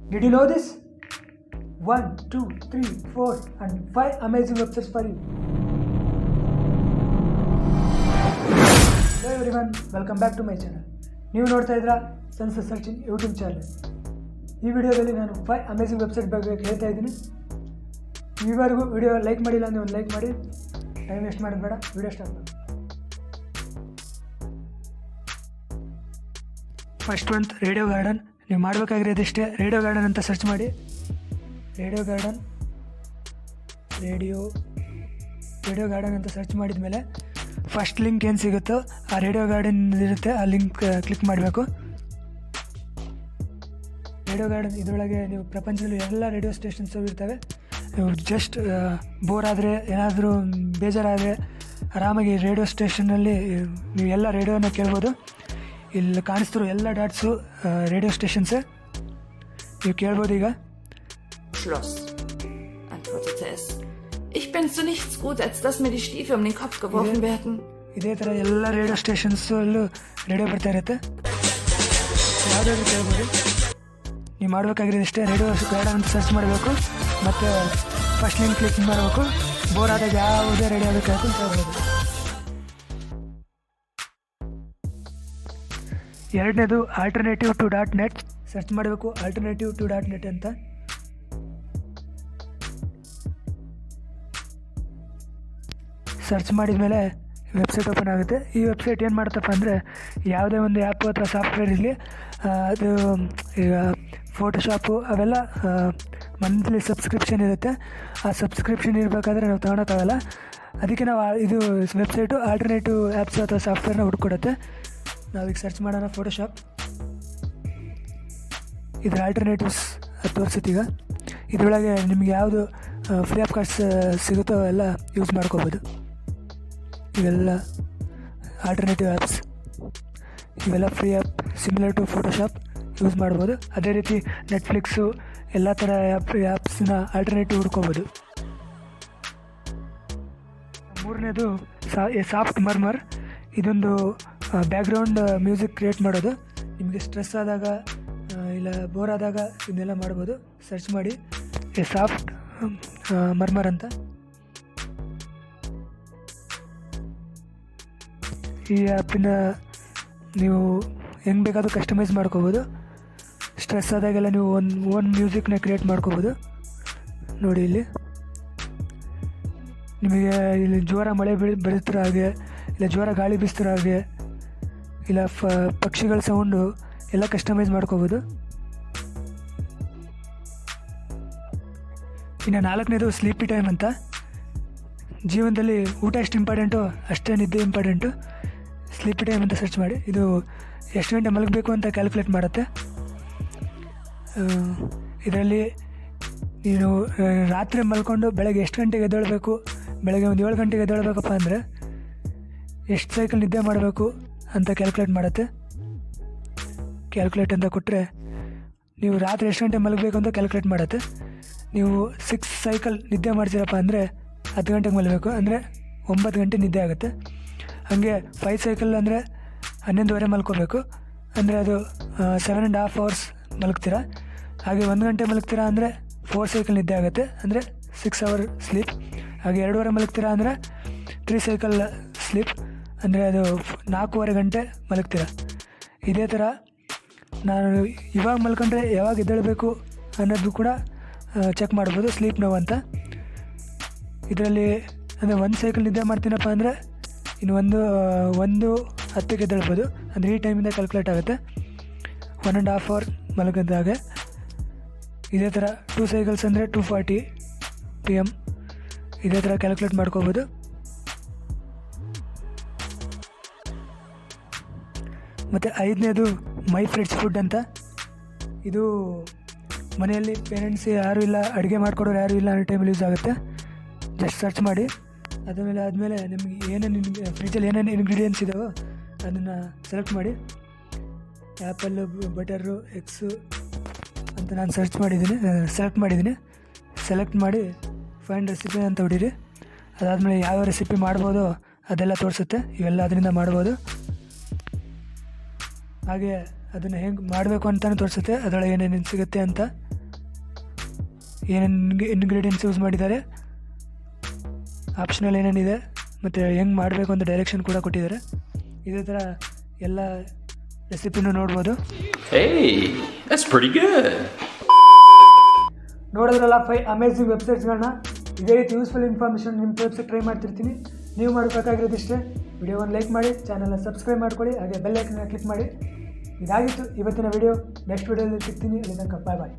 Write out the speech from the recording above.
Did you know this? 1, 2, 3, 4 and 5 amazing websites for you. Hello everyone, welcome back to my channel. ನೀವು ನೋಡ್ತಾ ಇದ್ದೀರಾ Sachin YouTube channel. ಈ ವಿಡಿಯೋದಲ್ಲಿ ನಾನು 5 ಅಮೇಜಿಂಗ್ ವೆಬ್ಸೈಟ್ ಬಗ್ಗೆ ಹೇಳ್ತಾ ಇದ್ದೀನಿ. ಈವರೆಗೂ ವಿಡಿಯೋ ಲೈಕ್ ಮಾಡಿಲ್ಲ ಅಂದರೆ ಒಂದು ಲೈಕ್ ಮಾಡಿ, ಟೈಮ್ ವೇಸ್ಟ್ ಮಾಡೋದು ಬೇಡ, ವಿಡಿಯೋ ಸ್ಟಾರ್ಟ್ ಮಾಡಿ. ಫಸ್ಟ್ ಒಂದು ರೇಡಿಯೋ ಗಾರ್ಡನ್. ನೀವು ಮಾಡಬೇಕಾಗಿರೋದಿಷ್ಟೇ, ರೇಡಿಯೋ ಗಾರ್ಡನ್ ಅಂತ ಸರ್ಚ್ ಮಾಡಿ. ರೇಡಿಯೋ ಗಾರ್ಡನ್ ಅಂತ ಸರ್ಚ್ ಮಾಡಿದ ಮೇಲೆ ಫಸ್ಟ್ ಲಿಂಕ್ ಏನು ಸಿಗುತ್ತೋ ಆ ರೇಡಿಯೋ ಗಾರ್ಡನ್ ಇರುತ್ತೆ, ಆ ಲಿಂಕ್ ಕ್ಲಿಕ್ ಮಾಡಬೇಕು. ರೇಡಿಯೋ ಗಾರ್ಡನ್ ಇದರೊಳಗೆ ನೀವು ಪ್ರಪಂಚದಲ್ಲಿ ಎಲ್ಲ ರೇಡಿಯೋ ಸ್ಟೇಷನ್ಸು ಇರ್ತವೆ. ನೀವು ಜಸ್ಟ್ ಬೋರ್ ಆದರೆ, ಏನಾದರೂ ಬೇಜಾರಾದರೆ ಆರಾಮಾಗಿ ರೇಡಿಯೋ ಸ್ಟೇಷನಲ್ಲಿ ನೀವು ಎಲ್ಲ ರೇಡಿಯೋನ ಕೇಳ್ಬೋದು. ಇಲ್ಲಿ ಕಾಣಿಸ್ತಿರೋ ಎಲ್ಲ ಡಾಟ್ಸು ರೇಡಿಯೋ ಸ್ಟೇಷನ್ಸೇ, ನೀವು ಕೇಳ್ಬೋದು. ಈಗ Schloss, antwortete es. Ich bin zu nichts gut, als dass mir die Stiefel um den Kopf geworfen werden. ಇದೇ ಥರ ಎಲ್ಲ ರೇಡಿಯೋ ಸ್ಟೇಷನ್ಸಲ್ಲೂ ರೇಡಿಯೋ ಬರ್ತಾ ಇರುತ್ತೆ, ಯಾವುದಾದ್ರು ಕೇಳ್ಬೋದು. ನೀವು ಮಾಡಬೇಕಾಗಿರೋದಿಷ್ಟೇ, ರೇಡಿಯೋ ಗಾರ್ಡನ್ ಅಂತ ಸರ್ಚ್ ಮಾಡಬೇಕು ಮತ್ತು ಫಸ್ಟ್ ಲಿಂಕ್ ಕ್ಲಿಕ್ ಮಾಡಬೇಕು. ಬೋರ್ ಆದಾಗ ಯಾವುದೇ ರೇಡಿಯೋ ಕೇಳ್ಕೊಂಡು ಕೇಳ್ಬೋದು. ಎರಡನೇದು alternative2.net ಸರ್ಚ್ ಮಾಡಬೇಕು. alternative2.net ಅಂತ ಸರ್ಚ್ ಮಾಡಿದ ಮೇಲೆ ವೆಬ್ಸೈಟ್ ಓಪನ್ ಆಗುತ್ತೆ. ಈ ವೆಬ್ಸೈಟ್ ಏನು ಮಾಡುತ್ತಪ್ಪ ಅಂದರೆ, ಯಾವುದೇ ಒಂದು ಆ್ಯಪು ಅಥವಾ ಸಾಫ್ಟ್ವೇರ್ ಇರಲಿ, ಅದು ಈಗ ಫೋಟೋಶಾಪು ಅವೆಲ್ಲ ಮಂತ್ಲಿ ಸಬ್ಸ್ಕ್ರಿಪ್ಷನ್ ಇರುತ್ತೆ. ಆ ಸಬ್ಸ್ಕ್ರಿಪ್ಷನ್ ಇರಬೇಕಾದ್ರೆ ನಾವು ತೊಗೊಳಕ್ಕಾಗಲ್ಲ. ಅದಕ್ಕೆ ನಾವು ಇದು ವೆಬ್ಸೈಟು ಆಲ್ಟರ್ನೇಟಿವ್ ಆ್ಯಪ್ಸ್ ಅಥವಾ ಸಾಫ್ಟ್ವೇರ್ನ ಹುಡ್ಕೊಡುತ್ತೆ. ನಾವೀಗ ಸರ್ಚ್ ಮಾಡೋಣ ಫೋಟೋಶಾಪ್. ಇದರ ಆಲ್ಟರ್ನೇಟಿವ್ಸ್ ಅದು ತೋರಿಸುತ್ತೆ. ಈಗ ಇದರೊಳಗೆ ನಿಮಗೆ ಯಾವುದು ಫ್ರೀ ಆಫ್ ಕಾಸ್ಟ್ ಸಿಗುತ್ತೋ ಎಲ್ಲ ಯೂಸ್ ಮಾಡ್ಕೋಬೋದು. ಇವೆಲ್ಲ ಆಲ್ಟರ್ನೇಟಿವ್ ಆ್ಯಪ್ಸ್, ಇವೆಲ್ಲ free app, similar to Photoshop use ಮಾಡ್ಬೋದು. ಅದೇ ರೀತಿ ನೆಟ್ಫ್ಲಿಕ್ಸು ಎಲ್ಲ ಥರ ಆ್ಯಪ್ಸ್ನ ಆಲ್ಟರ್ನೇಟಿವ್ ಹುಡ್ಕೋಬೋದು. ಮೂರನೇದು ಸಾಫ್ಟ್ ಮರ್ಮರ್. ಇದೊಂದು ಬ್ಯಾಕ್ಗ್ರೌಂಡ್ ಮ್ಯೂಸಿಕ್ ಕ್ರಿಯೇಟ್ ಮಾಡೋದು. ನಿಮಗೆ ಸ್ಟ್ರೆಸ್ ಆದಾಗ ಇಲ್ಲ ಬೋರ್ ಆದಾಗ ಇದನ್ನೆಲ್ಲ ಮಾಡ್ಬೋದು. ಸರ್ಚ್ ಮಾಡಿ ಸಾಫ್ಟ್ ಮರ್ಮರ್ ಅಂತ. ಈ ಆ್ಯಪಿನ ನೀವು ಹೆಂಗೆ ಬೇಕಾದರೂ ಕಸ್ಟಮೈಸ್ ಮಾಡ್ಕೋಬೋದು. ಸ್ಟ್ರೆಸ್ ಆದಾಗೆಲ್ಲ ನೀವು ಓನ್ ಮ್ಯೂಸಿಕ್ನ ಕ್ರಿಯೇಟ್ ಮಾಡ್ಕೋಬೋದು. ನೋಡಿ, ಇಲ್ಲಿ ನಿಮಗೆ ಇಲ್ಲಿ ಜೋರ ಮಳೆ ಬೀಳ್ತಿರೋ ಹಾಗೆ, ಇಲ್ಲ ಜೋರ ಗಾಳಿ ಬೀಸ್ತಿರೋ ಹಾಗೆ, ಇಲ್ಲ ಪಕ್ಷಿಗಳ ಸೌಂಡು ಎಲ್ಲ ಕಸ್ಟಮೈಸ್ ಮಾಡ್ಕೋಬೋದು. ಇನ್ನು ನಾಲ್ಕನೇದು ಸ್ಲೀಪಿ ಟೈಮ್ ಅಂತ. ಜೀವನದಲ್ಲಿ ಊಟ ಎಷ್ಟು ಇಂಪಾರ್ಟೆಂಟು ಅಷ್ಟೇ ನಿದ್ದೆ ಇಂಪಾರ್ಟೆಂಟು. ಸ್ಲೀಪಿ ಟೈಮ್ ಅಂತ ಸರ್ಚ್ ಮಾಡಿ. ಇದು ಎಷ್ಟು ಗಂಟೆ ಮಲಗಬೇಕು ಅಂತ ಕ್ಯಾಲ್ಕುಲೇಟ್ ಮಾಡುತ್ತೆ. ಇದರಲ್ಲಿ ನೀನು ರಾತ್ರಿ ಮಲ್ಕೊಂಡು ಬೆಳಗ್ಗೆ ಎಷ್ಟು ಗಂಟೆಗೆ ಎದ್ದೇಳಬೇಕು, ಬೆಳಗ್ಗೆ ಒಂದು 7 ಗಂಟೆಗೆ ಎದ್ದೇಳಬೇಕಪ್ಪ ಅಂದರೆ ಎಷ್ಟು ಸೈಕಲ್ ನಿದ್ದೆ ಮಾಡಬೇಕು ಅಂತ ಕ್ಯಾಲ್ಕುಲೇಟ್ ಮಾಡುತ್ತೆ. ಕ್ಯಾಲ್ಕುಲೇಟ್ ಅಂತ ಕೊಟ್ಟರೆ ನೀವು ರಾತ್ರಿ ಎಷ್ಟು ಗಂಟೆ ಮಲಗಬೇಕು ಅಂತ ಕ್ಯಾಲ್ಕುಲೇಟ್ ಮಾಡುತ್ತೆ. ನೀವು 6 ಸೈಕಲ್ ನಿದ್ದೆ ಮಾಡ್ತೀರಪ್ಪ ಅಂದರೆ 10 ಗಂಟೆಗೆ ಮಲಗಬೇಕು, ಅಂದರೆ 9 ಗಂಟೆ ನಿದ್ದೆ ಆಗುತ್ತೆ. ಹಾಗೆ 5 ಸೈಕಲ್ ಅಂದರೆ 11:30 ಮಲ್ಕೋಬೇಕು, ಅಂದರೆ ಅದು 7.5 hours ಮಲಗ್ತೀರಾ. ಹಾಗೆ 1 ಗಂಟೆ ಮಲಗ್ತೀರಾ ಅಂದರೆ 4 ಸೈಕಲ್ ನಿದ್ದೆ ಆಗುತ್ತೆ, ಅಂದರೆ 6 hour ಸ್ಲೀಪ್. ಹಾಗೆ 2:30 ಮಲಗ್ತೀರಾ ಅಂದರೆ 3 ಸೈಕಲ್ ಸ್ಲೀಪ್, ಅಂದರೆ ಅದು 4.5 ಗಂಟೆ ಮಲಗ್ತೀರಾ. ಇದೇ ಥರ ನಾನು ಇವಾಗ ಮಲ್ಕೊಂಡ್ರೆ ಯಾವಾಗ ಎದ್ದೇಳಬೇಕು ಅನ್ನೋದು ಕೂಡ ಚೆಕ್ ಮಾಡ್ಬೋದು, ಸ್ಲೀಪ್ ನೋವು ಅಂತ. ಇದರಲ್ಲಿ ಅಂದರೆ 1 ಸೈಕಲ್ ನಿದ್ದೆ ಮಾಡ್ತೀನಪ್ಪ ಅಂದರೆ ಇನ್ನು 1:10 ಎದ್ದೇಳ್ಬೋದು, ಅಂದರೆ ಈ ಟೈಮಿಂದ ಕ್ಯಾಲ್ಕುಲೇಟ್ ಆಗುತ್ತೆ. 1.5 hour ಮಲಗಿದಾಗೆ. ಇದೇ ಥರ 2 ಸೈಕಲ್ಸ್ ಅಂದರೆ 2:40 PM, ಇದೇ ಥರ ಕ್ಯಾಲ್ಕುಲೇಟ್ ಮಾಡ್ಕೋಬೋದು. ಮತ್ತು 5ನೇದು ಮೈ ಫ್ರೆಂಡ್ಸ್ ಫುಡ್ ಅಂತ. ಇದು ಮನೆಯಲ್ಲಿ ಪೇರೆಂಟ್ಸ್ ಯಾರೂ ಇಲ್ಲ, ಅಡುಗೆ ಮಾಡ್ಕೊಡೋರು ಯಾರೂ ಇಲ್ಲ ಅನ್ನೋ ಟೈಮಲ್ಲಿ ಯೂಸ್ ಆಗುತ್ತೆ. ಜಸ್ಟ್ ಸರ್ಚ್ ಮಾಡಿ. ಆದಮೇಲೆ ನಿಮಗೆ ಏನೇನು ಫ್ರಿಜ್ಜಲ್ಲಿ ಏನೇನು ಇಂಗ್ರೀಡಿಯೆಂಟ್ಸ್ ಇದ್ದಾವೋ ಅದನ್ನು ಸೆಲೆಕ್ಟ್ ಮಾಡಿ. ಆ್ಯಪಲ್ಲು, ಬಟರು, ಎಗ್ಸು ಅಂತ ನಾನು ಸೆಲೆಕ್ಟ್ ಮಾಡಿದ್ದೀನಿ. ಸೆಲೆಕ್ಟ್ ಮಾಡಿ ಫೈಂಡ್ ರೆಸಿಪಿ ಅಂತ ಹೊಡೀರಿ. ಅದಾದಮೇಲೆ ಯಾವ ರೆಸಿಪಿ ಮಾಡ್ಬೋದು ಅದೆಲ್ಲ ತೋರಿಸುತ್ತೆ. ಇವೆಲ್ಲ ಅದರಿಂದ ಮಾಡ್ಬೋದು. ಹಾಗೆ ಅದನ್ನು ಹೇಗೆ ಮಾಡಬೇಕು ಅಂತಲೂ ತೋರಿಸುತ್ತೆ, ಅದರೊಳಗೆ ಏನೇನು ಸಿಗುತ್ತೆ ಅಂತ. ಏನೇನು ಇಂಗ್ರೀಡಿಯೆಂಟ್ಸ್ ಯೂಸ್ ಮಾಡಿದ್ದಾರೆ, ಆಪ್ಷನಲ್ ಏನೇನಿದೆ ಮತ್ತು ಹೆಂಗೆ ಮಾಡಬೇಕು ಅಂತ ಡೈರೆಕ್ಷನ್ ಕೂಡ ಕೊಟ್ಟಿದ್ದಾರೆ. ಇದೇ ಥರ ಎಲ್ಲ ರೆಸಿಪಿನೂ ನೋಡ್ಬೋದು. Hey, that's pretty good. ನೋಡಿದ್ರಲ್ಲ 5 ಅಮೇಝಿಂಗ್ ವೆಬ್ಸೈಟ್ಸ್ಗಳನ್ನ. ಇದೇ ರೀತಿ ಯೂಸ್ಫುಲ್ ಇನ್ಫಾರ್ಮೇಷನ್ ನಿಮ್ಮ ವೆಬ್ಸೈಟ್ ಟ್ರೈ ಮಾಡ್ತಿರ್ತೀನಿ. ನೀವು ಮಾಡಬೇಕಾಗಿರೋದಿಷ್ಟೇ, ವಿಡಿಯೋವನ್ನು ಲೈಕ್ ಮಾಡಿ, ಚಾನಲ್ನ ಸಬ್ಸ್ಕ್ರೈಬ್ ಮಾಡ್ಕೊಳ್ಳಿ, ಹಾಗೆ ಬೆಲ್ ಐಕನ್ನ ಕ್ಲಿಕ್ ಮಾಡಿ. ಇದಾಗಿತ್ತು ಇವತ್ತಿನ ವಿಡಿಯೋ. ನೆಕ್ಸ್ಟ್ ವಿಡಿಯೋದಲ್ಲಿ ಸಿಗ್ತೀನಿ. ಅಲ್ಲಿ ತನಕ ಬಾಯ್ ಬಾಯ್.